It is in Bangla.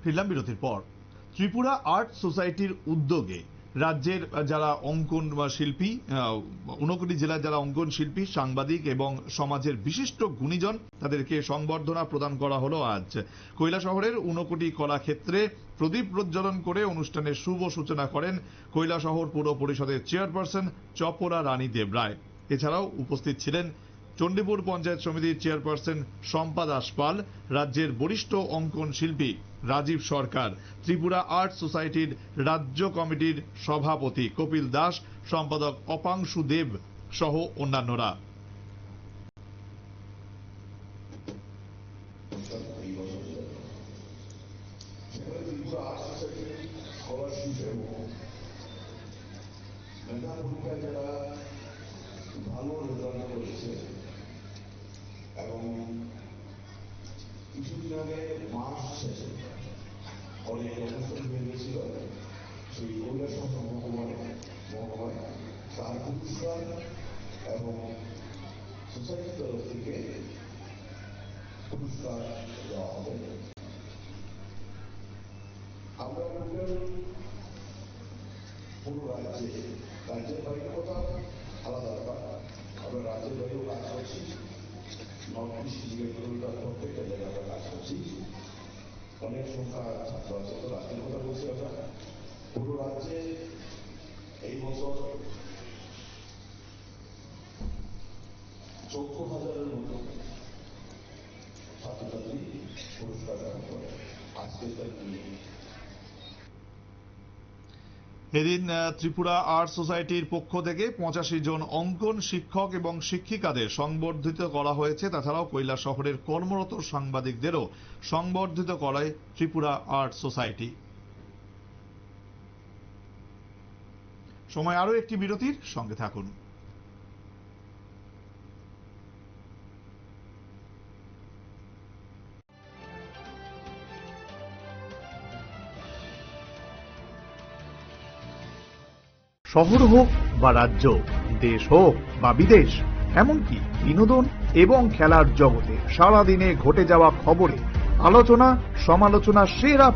ফিরলাম বিরতির পর। ত্রিপুরা আর্ট সোসাইটির উদ্যোগে রাজ্যের যারা অঙ্কন শিল্পী, 59 জেলার যারা অঙ্কন শিল্পী, সাংবাদিক এবং সমাজের বিশিষ্ট গুণীজন, তাদেরকে সংবর্ধনা প্রদান করা হলো আজ কৈলাসহরের 59 কলাক্ষেত্রে। প্রদীপ প্রজ্বলন করে অনুষ্ঠানের শুভ সূচনা করেন কৈলাসহর পৌর পরিষদের চেয়ারপারসন চপরা রানী দেবরায়। এছাড়াও উপস্থিত ছিলেন চণ্ডীপুর পঞ্চায়েত সমিতির চেয়ারপারসন শম্পা দাস পাল, রাজ্যের বরিষ্ঠ অঙ্কন শিল্পী রাজীব সরকার, ত্রিপুরা আর্ট সোসাইটির রাজ্য কমিটির সভাপতি কপিল দাস, সম্পাদক অপাংশু দেব সহ অন্যান্যরা। ভালো রেজাল্ট করেছে এবং কিছুদিন আগে মাস শেষে অনেক অনুষ্ঠান হয়ে গেছিল সেই কৈলাসহর মহকুমায় তার পুরস্কার এবং সোসাইটির তরফ থেকে পুরস্কার দেওয়া হবে। আমরা পুরো রাজ্যের বাইরে কোথাও আলাদা ব্যাপার, আমরা রাজ্যের বাইরেও কাজ করছি, নর্থ ইস্ট ডিস্ট্রিক্টের প্রত্যেকটা জায়গায় আমরা কাজ করছি। অনেক সংখ্যা ছাত্র আছে, তো রাজ্যের কথা বলছি আমরা। পুরো রাজ্যে এই বছর 14,000-এর মতো ছাত্রছাত্রী পুরস্কার গ্রহণ করে। আজকে তার এদিন ত্রিপুরা আর্ট সোসাইটির পক্ষ থেকে 85 জন অঙ্কন শিক্ষক এবং শিক্ষিকাদের সংবর্ধিত করা হয়েছে। তাছাড়াও কৈলাসহরের কর্মরত সাংবাদিকদেরও সংবর্ধিত করায় ত্রিপুরা আর্ট সোসাইটি। সময় আরো একটি বিরতির, সঙ্গে থাকুন। শহর হোক বা রাজ্য, দেশ হোক বা বিদেশ, এমনকি বিনোদন এবং খেলার জগতে সারাদিনে ঘটে যাওয়া খবরে আলোচনা সমালোচনা সেরা